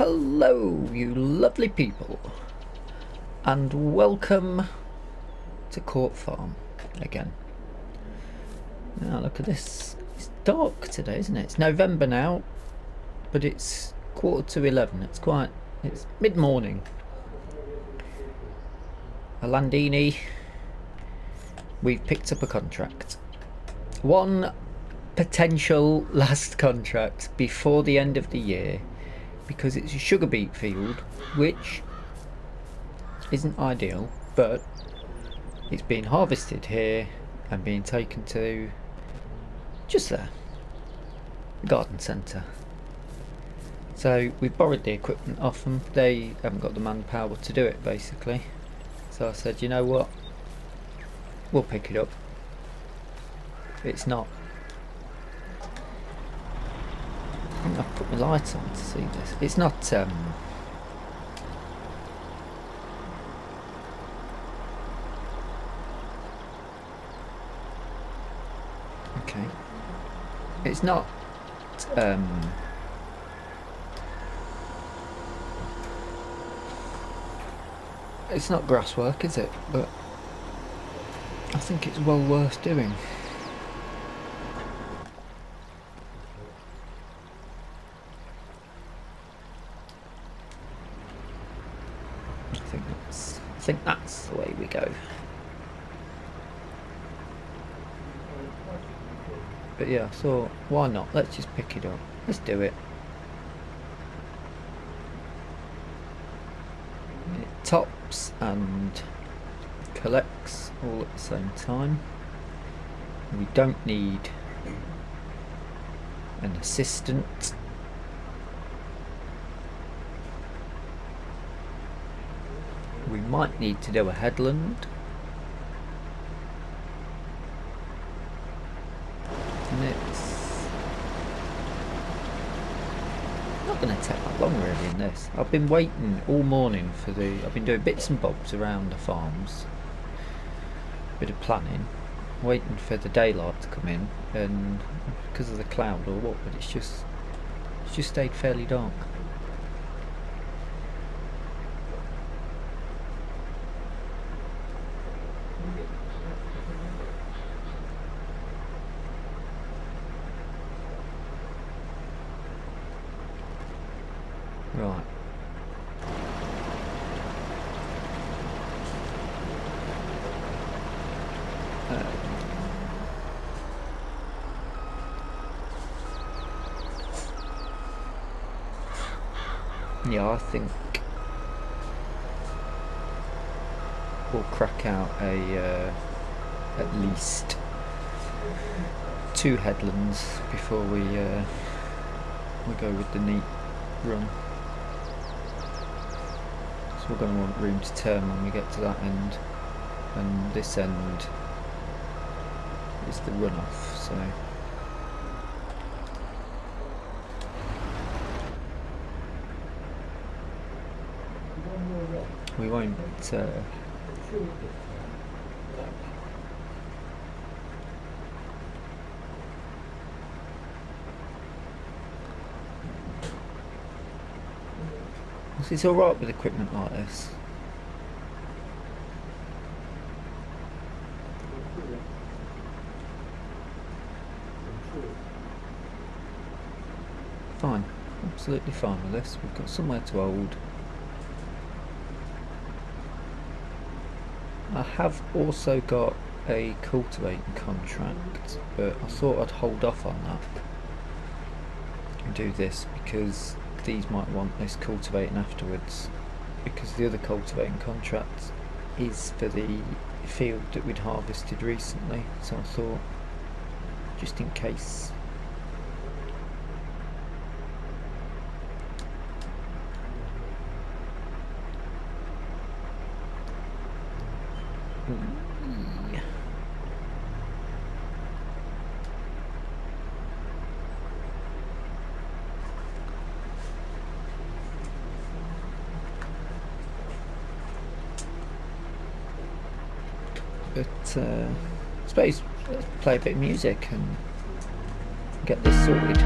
Hello, you lovely people, and welcome to Court Farm again. Now look at this. It's dark today, isn't it? It's November now, but it's 11:15. It's mid-morning. A Landini. We've picked up a contract. One potential last contract before the end of the year, because it's a sugar beet field, which isn't ideal, but it's being harvested here and being taken to just there, the garden centre. So we borrowed the equipment off them. They haven't got the manpower to do it, basically. So I said, you know what, we'll pick it up. It's not, I think I've put my lights on to see this. It's not okay. It's not it's not grass work, is it? But I think it's well worth doing. I think that's the way we go. But yeah, I thought, why not? Let's just pick it up. Let's do it. It tops and collects all at the same time. We don't need an assistant. We might need to do a headland. And it's not going to take that long really in this. I've been waiting all morning for I've been doing bits and bobs around the farms. Bit of planning. Waiting for the daylight to come in, and because of the cloud or what, but it's just stayed fairly dark. Right. Yeah, I think we'll crack out at least 2 headlands before we go with the neat run. So we're going to want room to turn when we get to that end, and this end is the runoff, so we won't it's alright with equipment like this. Fine, absolutely fine with this. We've got somewhere to hold. I have also got a cultivating contract, but I thought I'd hold off on that and do this because these might want this cultivating afterwards, because the other cultivating contract is for the field that we'd harvested recently, so I thought, just in case. But I suppose let's play a bit of music and get this sorted.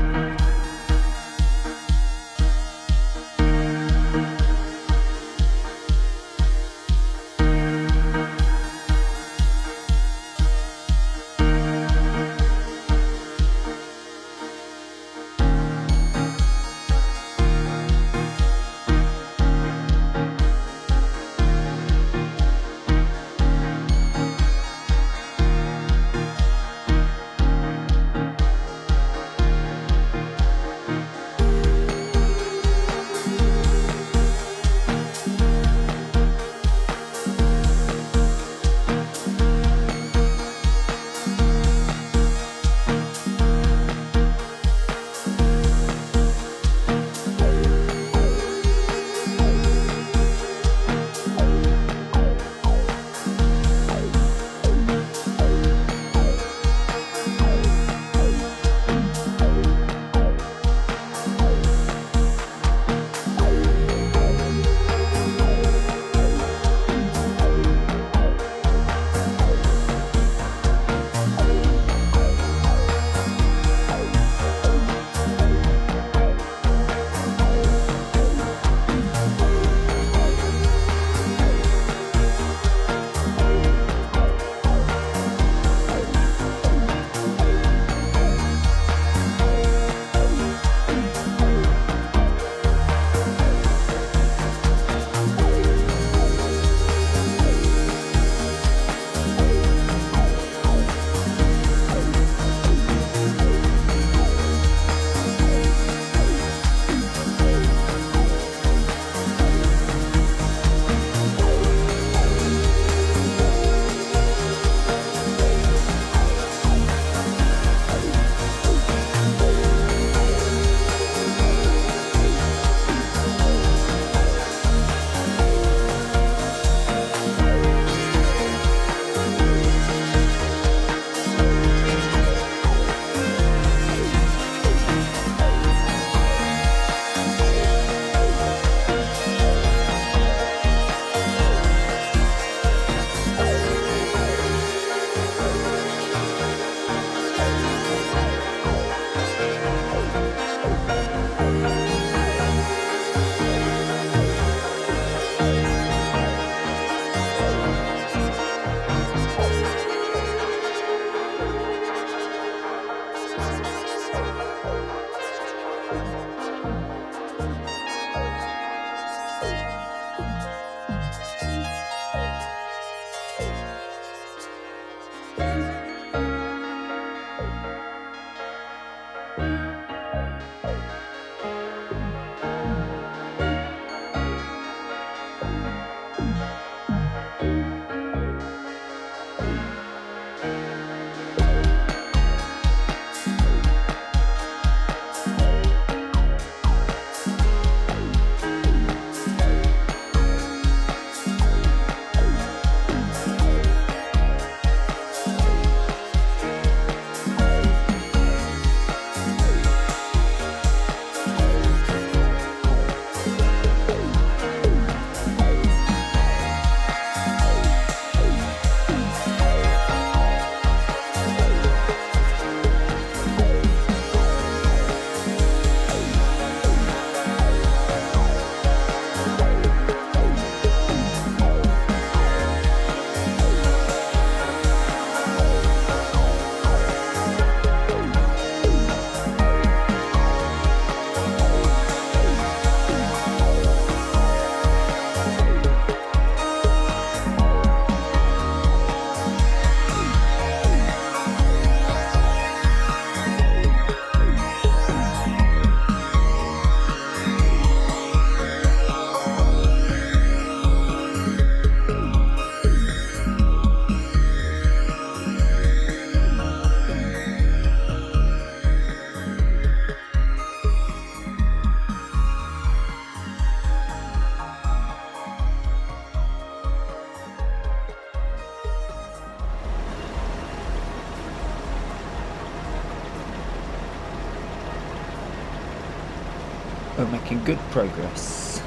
We're making good progress.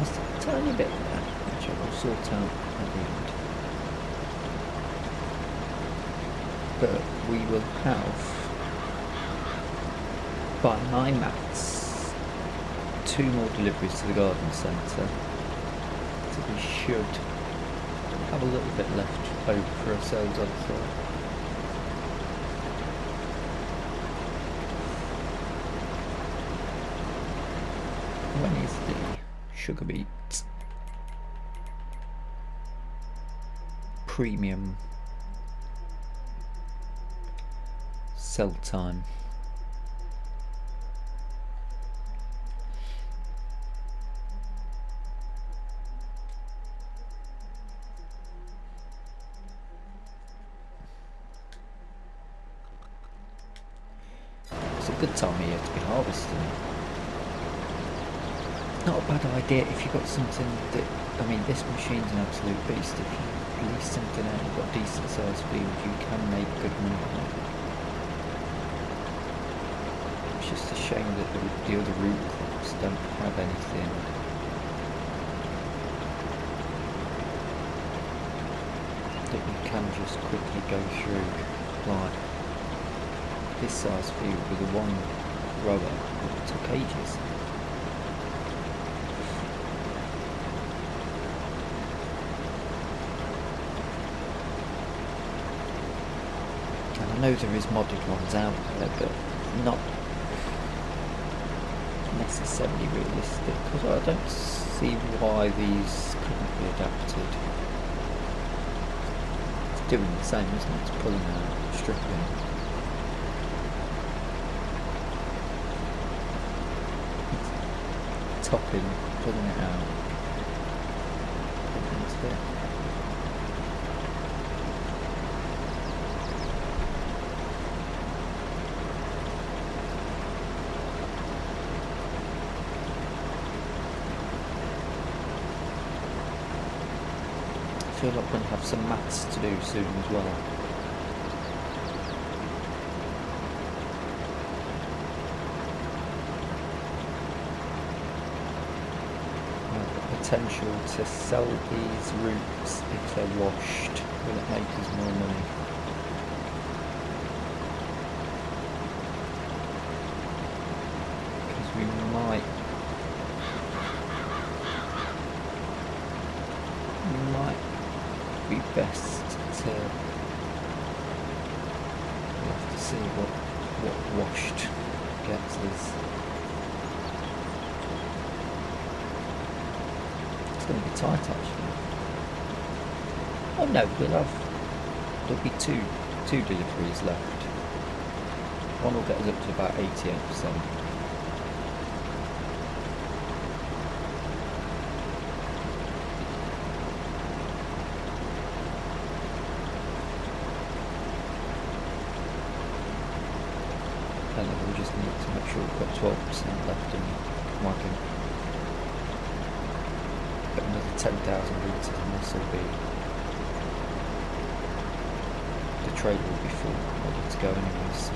Just a tiny bit there, which I will sort out at the end. But we will have, by my maths, 2 more deliveries to the garden centre. So we should have a little bit left over for ourselves, I'd say. When is the sugar beet premium sell time? It's a good time of year to be harvesting. Not a bad idea if you've got something that, I mean, this machine's an absolute beast. If you lease something out, you've got a decent sized field, you can make good money on it. It's just a shame that the other root crops don't have anything that you can just quickly go through. Like this size field with a 1 rower, it took ages. I know there is modded ones out there, but not necessarily realistic, because I don't see why these couldn't be adapted. It's doing the same, isn't it? It's pulling out, stripping. It's topping, pulling it out. Putting it there. I feel like I'm going to have some maths to do soon as well. I have the potential to sell these roots if they're washed. Will it make us more money? Because we might be best to, we'll have to see what washed gets us. It's going to be tight actually. Oh no, there'll be two deliveries left. One will get us up to about 88%. And then we just need to make sure we've got 12% left, and I can put another 10,000 litres, and this will be, the trade will be full, ready to go anyway. So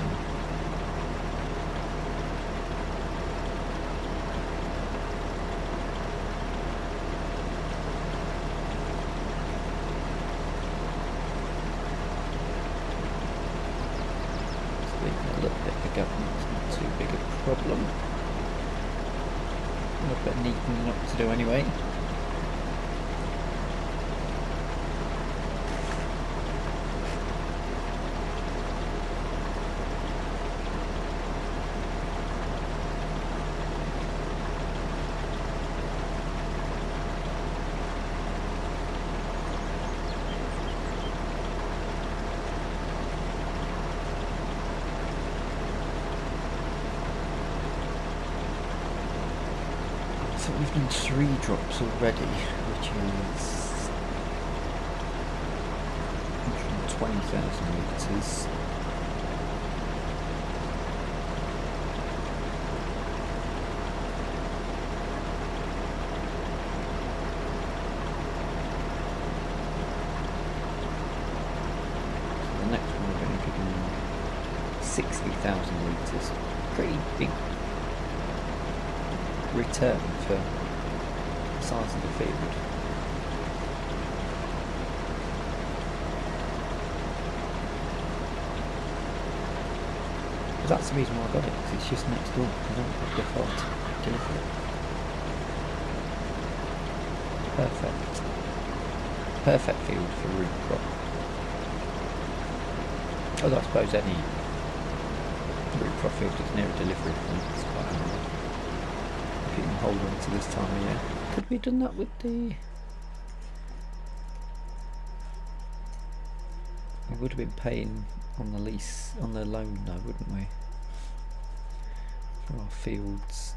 a little bit of government, it's not too big a problem. A little bit of neatening up to do anyway. So we've done 3 drops already, which is 120,000 litres. So the next one we're going to give them 60,000 litres. pretty big return for the size of the field. That's the reason why I got it, because it's just next door. I don't have to far to deliver it. Perfect field for root crop. Although I suppose any root crop field is near a delivery point. It's quite handy if you can hold on to this time of year. Could we have done that with the... We would have been paying on the lease, on the loan though, wouldn't we? For our fields.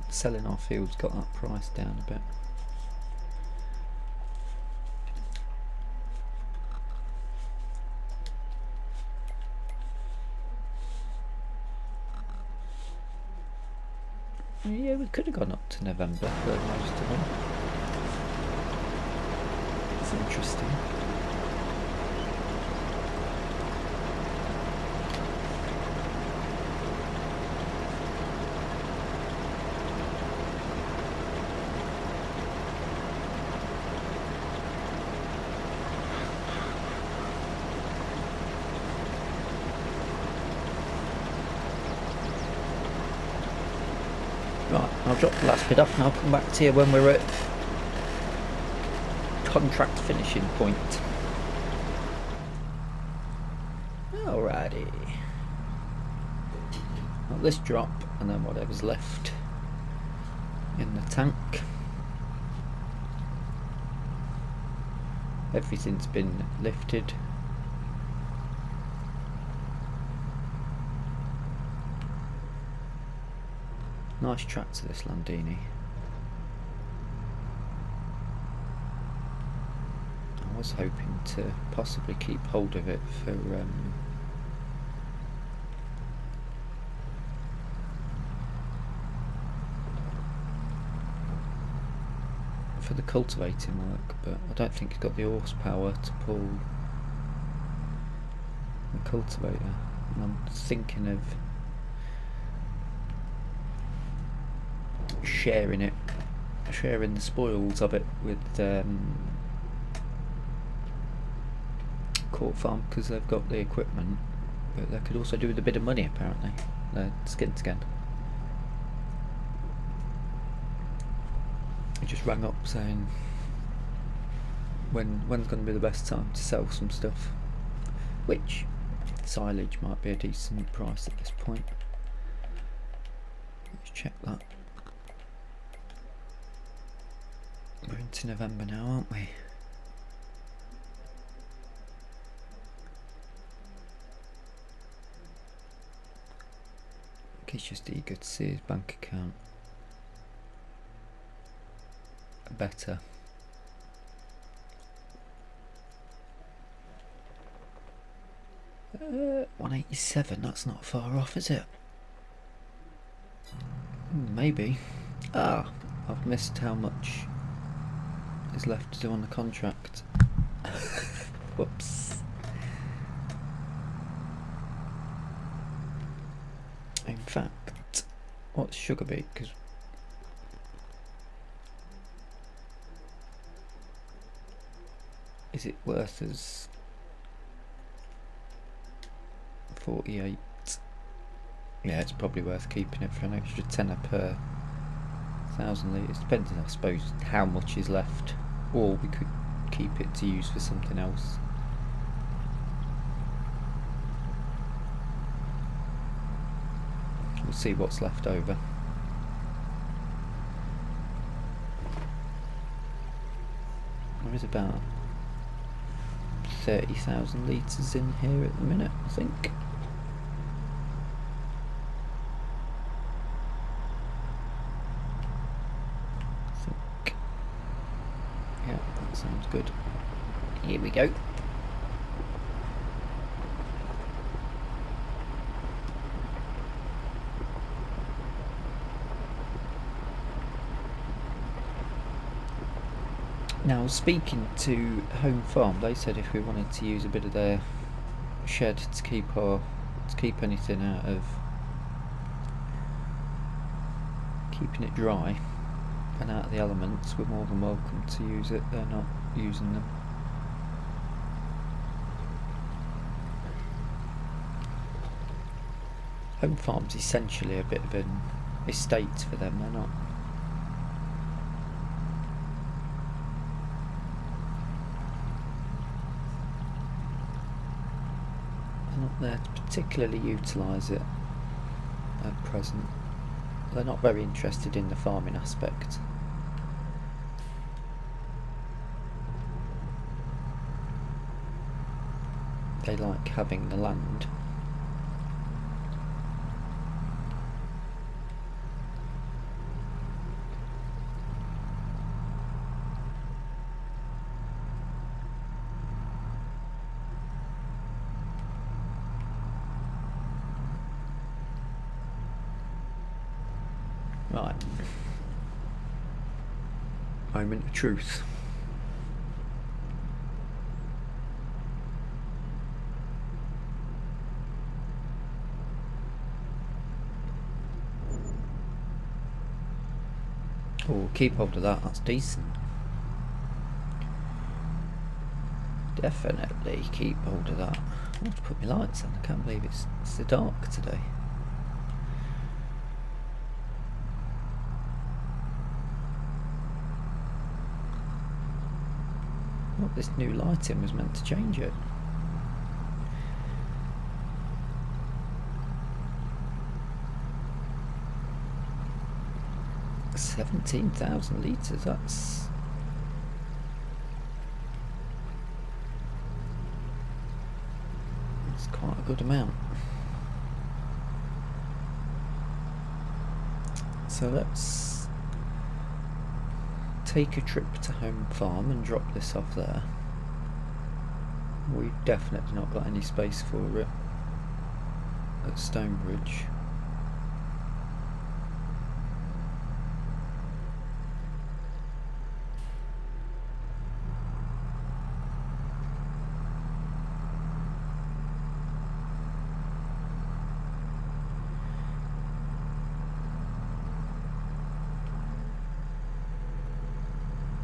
Selling our fields got that price down a bit. Yeah, we could have gone up to November for most of them. It's interesting. Right, I'll drop the last bit off and I'll come back to you when we're at contract finishing point. Alrighty. Well, this drop and then whatever's left in the tank. Everything's been lifted. Nice tractor, this Landini. I was hoping to possibly keep hold of it for the cultivating work, but I don't think it's got the horsepower to pull the cultivator. And I'm thinking of sharing the spoils of it with Court Farm, because they've got the equipment, but they could also do with a bit of money apparently. Skin to skin. He just rang up saying when's going to be the best time to sell some stuff, which silage might be a decent price at this point. Let's check that. We're into November now, aren't we? He's just eager to see his bank account better. Uh, 187, that's not far off, is it? Maybe. Ah, I've missed how much is left to do on the contract. Whoops. In fact, what's sugar beet? Because is it worth as 48? Yeah, it's probably worth keeping it for an extra tenner per 1,000 litres, depending I suppose how much is left, or we could keep it to use for something else. We'll see what's left over. There is about 30,000 litres in here at the minute, I think. Yeah, that sounds good. Here we go. Now, speaking to Home Farm, they said if we wanted to use a bit of their shed to keep anything out of keeping it dry and out of the elements, we're more than welcome to use it. They're not using them. Home farm's essentially a bit of an estate for them, they're not. They're not there to particularly utilise it at present. They're not very interested in the farming aspect. They like having the land. Right. Moment of truth. Oh, keep hold of that, that's decent. Definitely keep hold of that. I want to put my lights on, I can't believe it's so dark today. What this new lighting was meant to change it. $17,000 litres, that's quite a good amount. So let's take a trip to home farm and drop this off there. We've definitely not got any space for it at Stonebridge.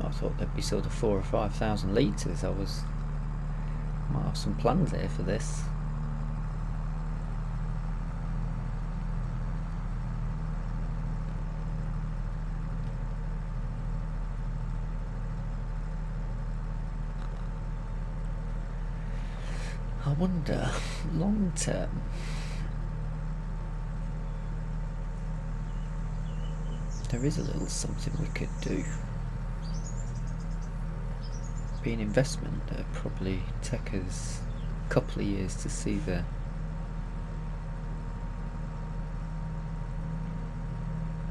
I thought there'd be sort of 4,000 or 5,000 litres. Might have some plans there for this. I wonder, long term, there is a little something we could do. Be an investment that probably take us a couple of years to see the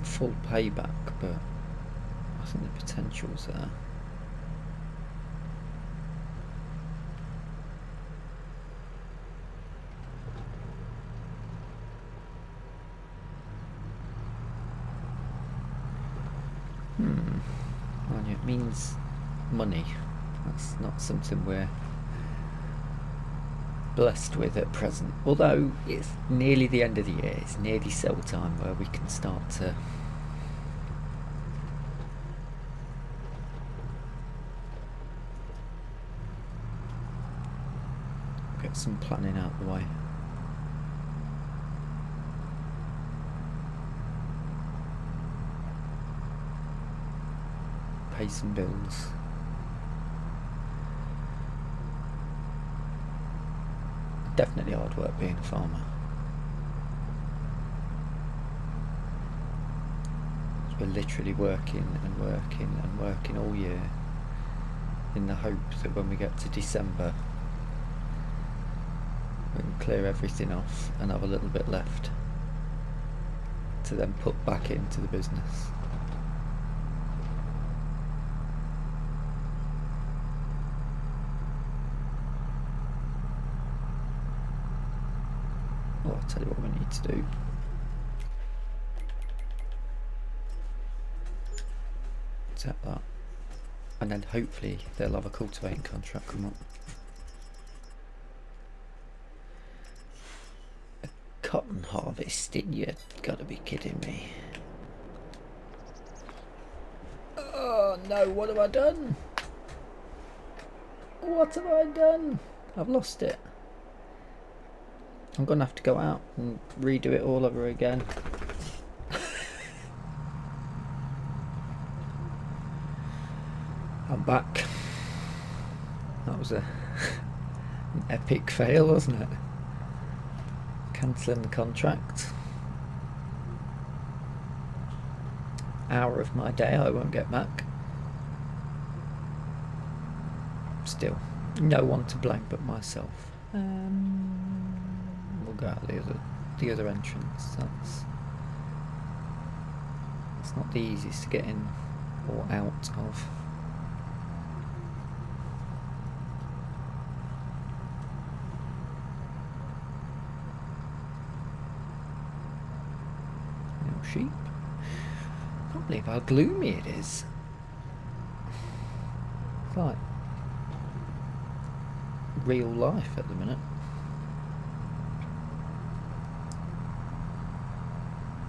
full payback, but I think the potential's there. Well, it means money. That's not something we're blessed with at present. Although it's nearly the end of the year, it's nearly sell time where we can start to get some planning out the way. Pay some bills. Definitely hard work being a farmer. We're literally working and working and working all year in the hope that when we get to December we can clear everything off and have a little bit left to then put back into the business. Well, I'll tell you what we need to do. Tap that. And then hopefully they'll have a cultivating contract come up. A cotton harvesting? You've got to be kidding me. Oh no, what have I done? What have I done? I've lost it. I'm going to have to go out and redo it all over again. I'm back. That was an epic fail, wasn't it? Cancelling the contract. Hour of my day I won't get back. Still, no one to blame but myself. We'll go out the other entrance. That's not the easiest to get in or out of. Little sheep. I can't believe how gloomy it is. It's like real life at the minute.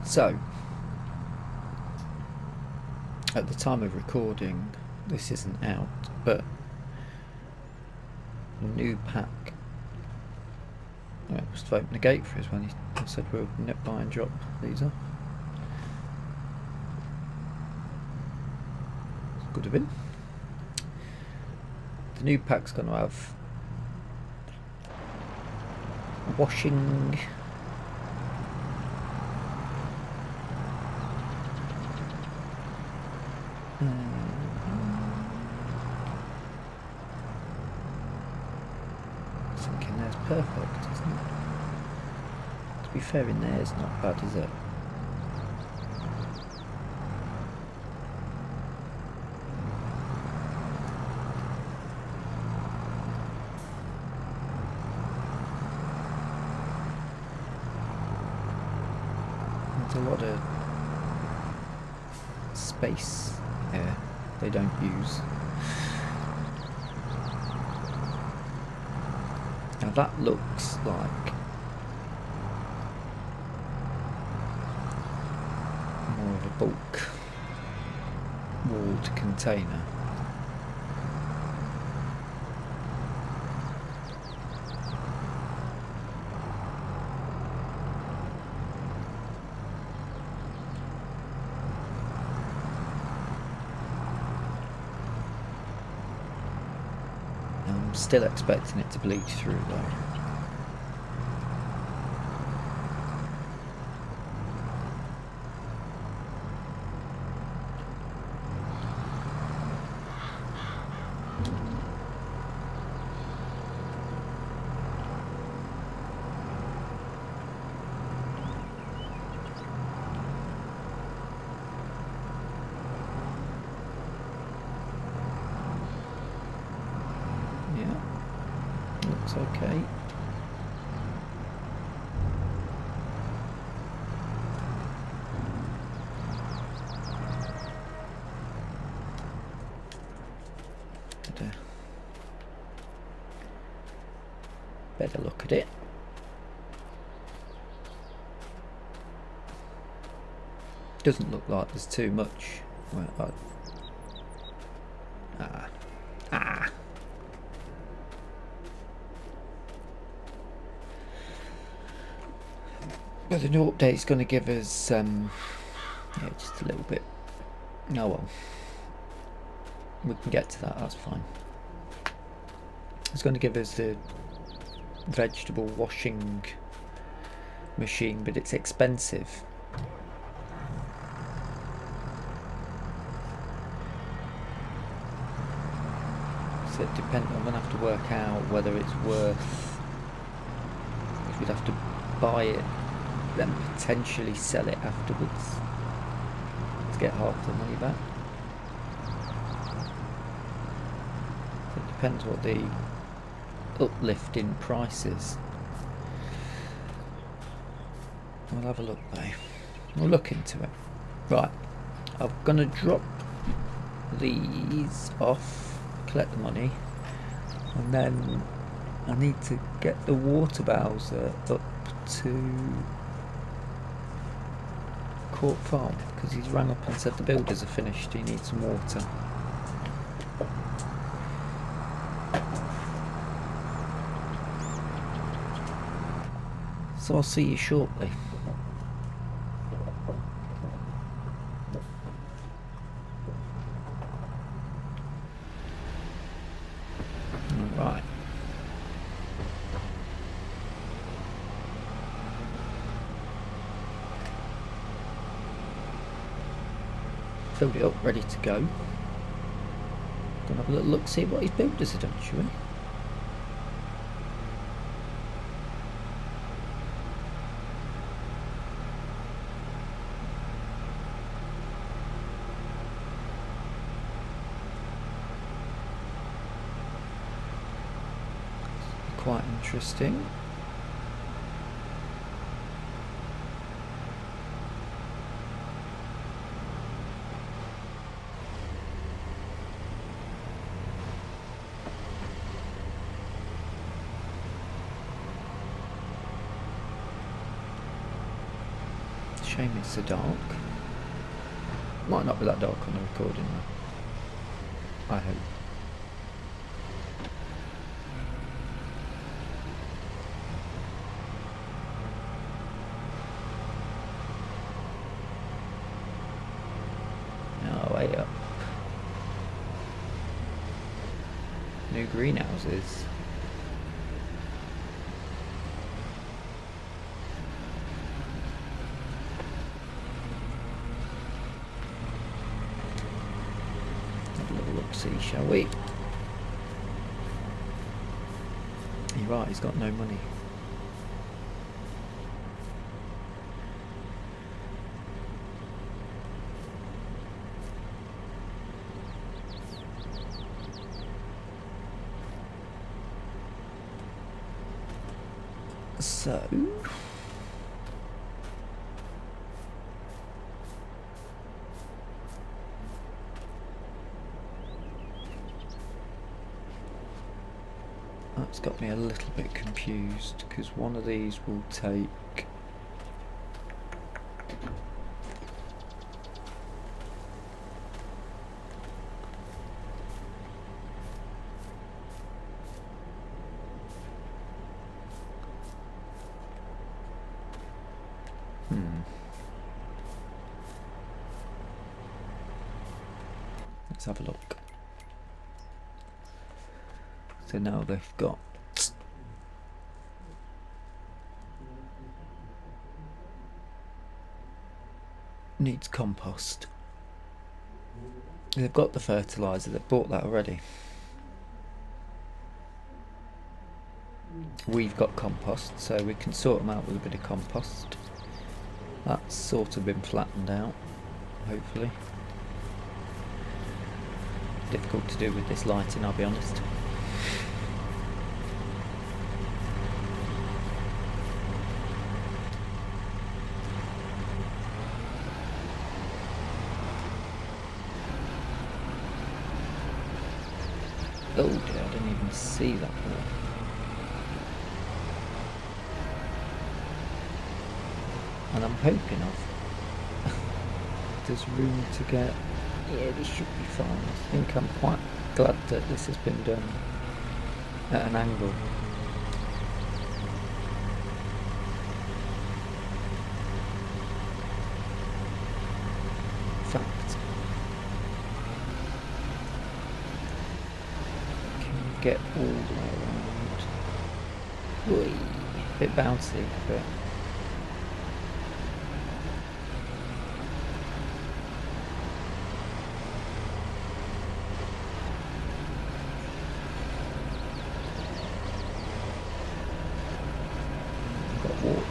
So, at the time of recording, this isn't out, but the new pack. I must have opened the gate for us when he said we'll nip by and drop these off. Could have been. The new pack's going to have washing, thinking there's perfect, isn't it? To be fair, in there's not bad, is it? There's a lot of space here they don't use. Now that looks like more of a bulk walled container. I'm still expecting it to bleed through though. Okay. Better look at it. Doesn't look like there's too much. Well, But the new update's going to give us, yeah, just a little bit. Oh well, we can get to that. That's fine. It's going to give us the vegetable washing machine, but it's expensive. So it depends. I'm going to have to work out whether it's worth. If we'd have to buy it, then potentially sell it afterwards to get half the money back. So it depends what the uplift in price is. We'll have a look though. We'll look into it. Right, I'm gonna drop these off, collect the money, and then I need to get the water bowser up to Court Farm. because he's rang up and said the builders are finished, he needs some water. So I'll see you shortly. Right. Filled it up, ready to go. Gonna have a little look, see what his builders have done, shall we? Quite interesting. Shame it's so dark. Might not be that dark on the recording though. I hope. Way up. New greenhouses. Have a little look-see, shall we? You're right, he's got no money. So that's got me a little bit confused because one of these will take let's have a look. So now they've got needs compost. They've got the fertiliser, they've bought that already. We've got compost, so we can sort them out with a bit of compost. That's sort of been flattened out, hopefully. Difficult to do with this lighting, I'll be honest. Oh dear, I didn't even see that one. And I'm hoping there's room to get. Yeah, this should be fine. I think I'm quite glad that this has been done at an angle. In fact, can you get all the way around? Whee! Bit bouncy, but.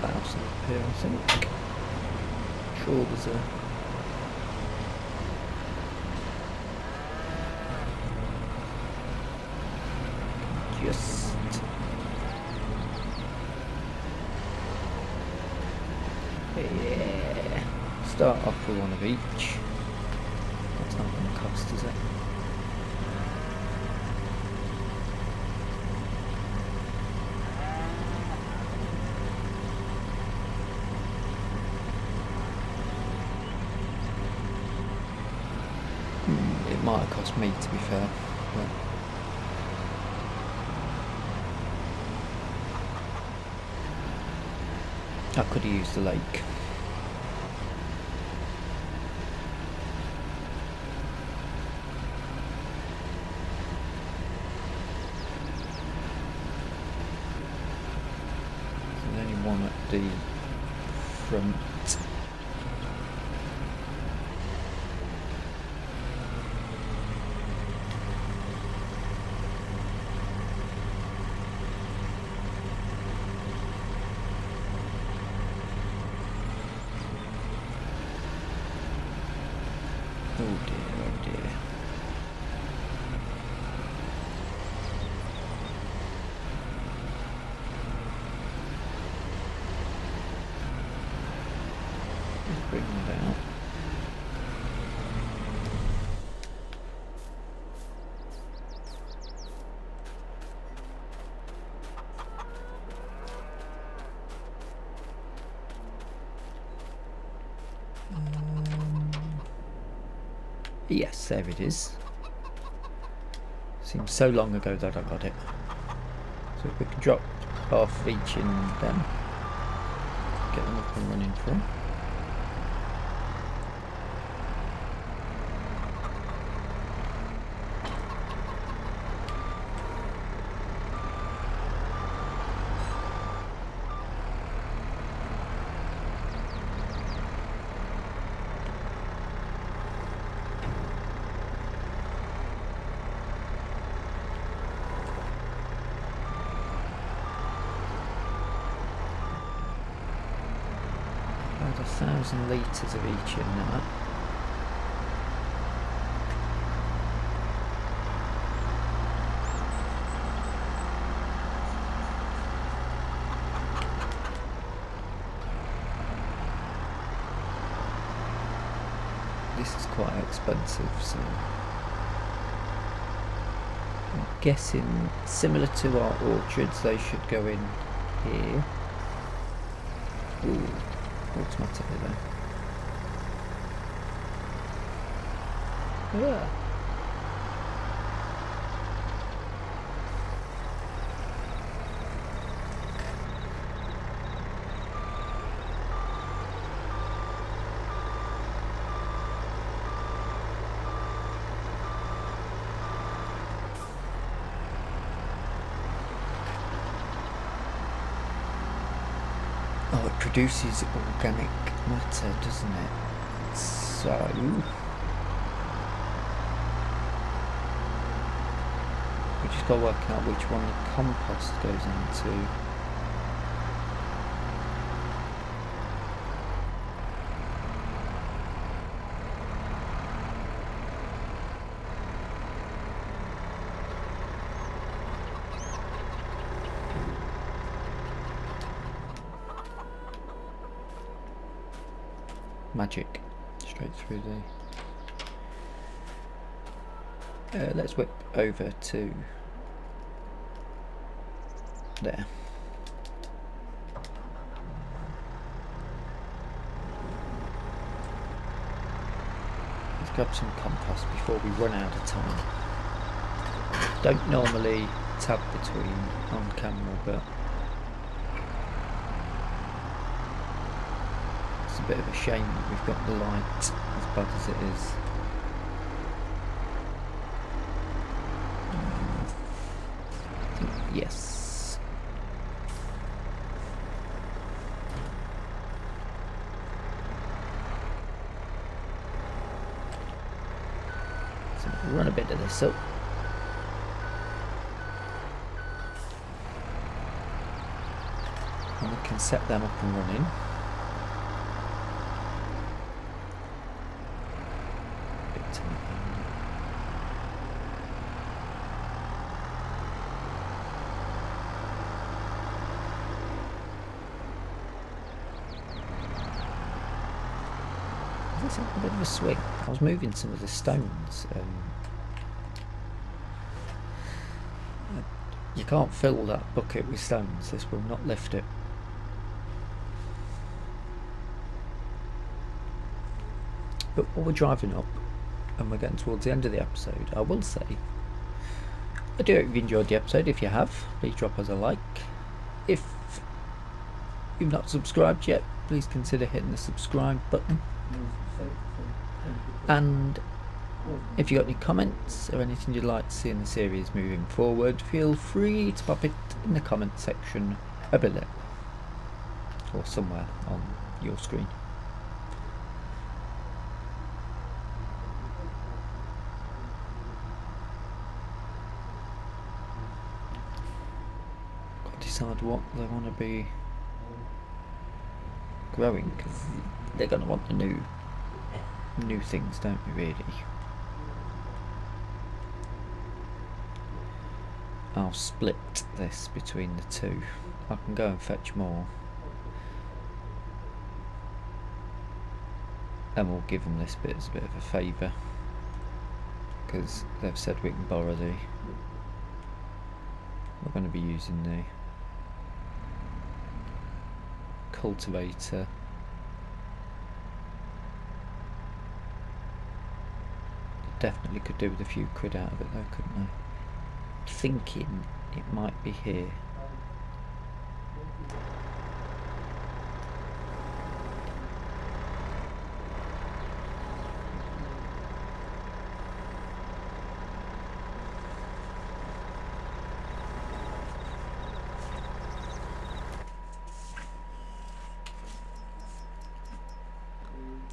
House up here, I think. Sure, there's a just yeah. Start off with one of each. That's not going to cost, is it? might have cost me, to be fair. But I could have used the lake. There's only one at the front. Oh dear, oh dear. Let's bring that out. Yes, there it is. Seems so long ago that I got it. So if we can drop off each in them, get them up and running through. About 1,000 litres of each in that. This is quite expensive, so I'm guessing similar to our orchards, they should go in here. Ooh. Automatically though. Yeah. Oh, it produces organic matter, doesn't it? So we just got to work out which one the compost goes into. Magic, straight through the... let's whip over to there. Let's grab some compost before we run out of time. Don't normally tab between on camera, but it's a bit of a shame that we've got the light as bad as it is. Yes. So we'll run a bit of this up. And we can set them up and running. A bit of a swing. I was moving some of the stones. You can't fill that bucket with stones. This will not lift it. But while we're driving up, and we're getting towards the end of the episode. I will say, I do hope you've enjoyed the episode. If you have, please drop us a like. If you've not subscribed yet, please consider hitting the subscribe button. And if you've got any comments or anything you'd like to see in the series moving forward, feel free to pop it in the comment section below or somewhere on your screen. Got to decide what they want to be growing, because they're going to want the new things, don't they, really? I'll split this between the two. I can go and fetch more, and we'll give them this bit as a bit of a favour, because they've said we can borrow the... We're going to be using the cultivator. Definitely could do with a few quid out of it though, couldn't I? Thinking it might be here.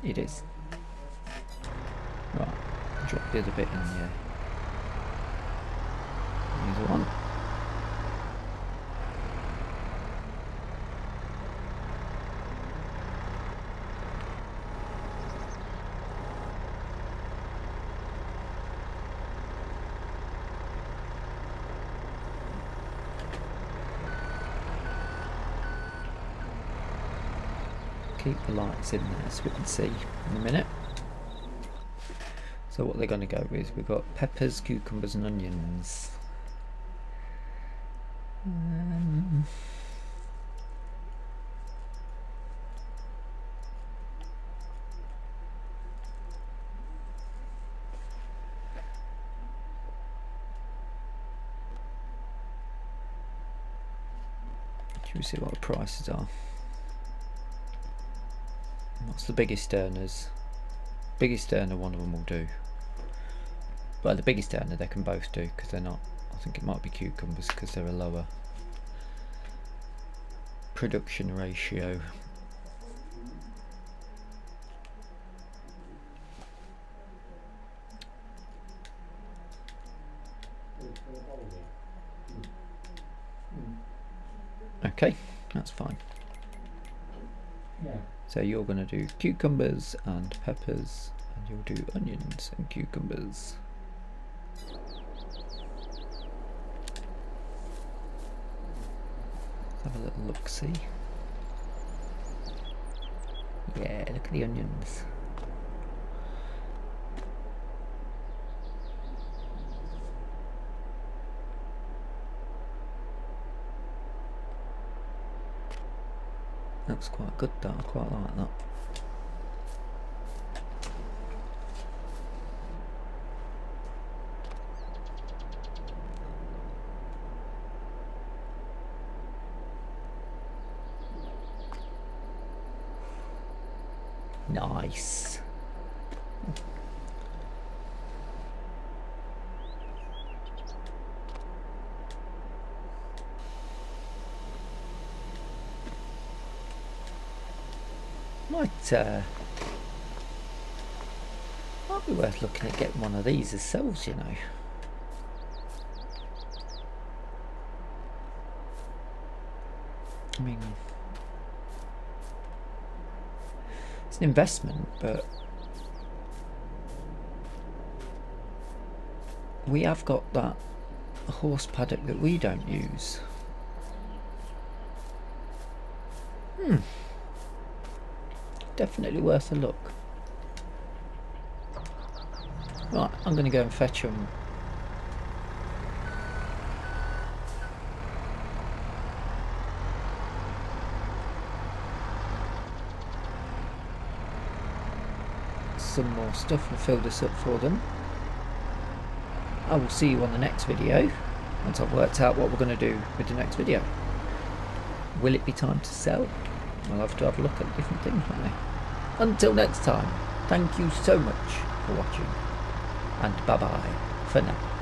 It is. Right, drop the other bit in there. Here's the one. Keep the lights in there so we can see in a minute. So what they're going to go with, we've got peppers, cucumbers and onions. Should we see what the prices are? What's the biggest earners? Biggest earner, one of them will do. But the biggest earner they can both do, because they're not, I think it might be cucumbers because they're a lower production ratio. Okay, that's fine. So you're going to do cucumbers and peppers, and you'll do onions and cucumbers. Let's have a little look-see. Yeah, look at the onions. Looks quite good, that. I quite like that. Nice. Might be worth looking at getting one of these ourselves, you know. I mean, it's an investment, but we have got that horse paddock that we don't use. Definitely worth a look. Right, I'm going to go and fetch them. some more stuff and fill this up for them. I will see you on the next video once I've worked out what we're going to do with the next video. Will it be time to sell? I'll have to have a look at different things, won't I? Until next time, thank you so much for watching, and bye bye for now.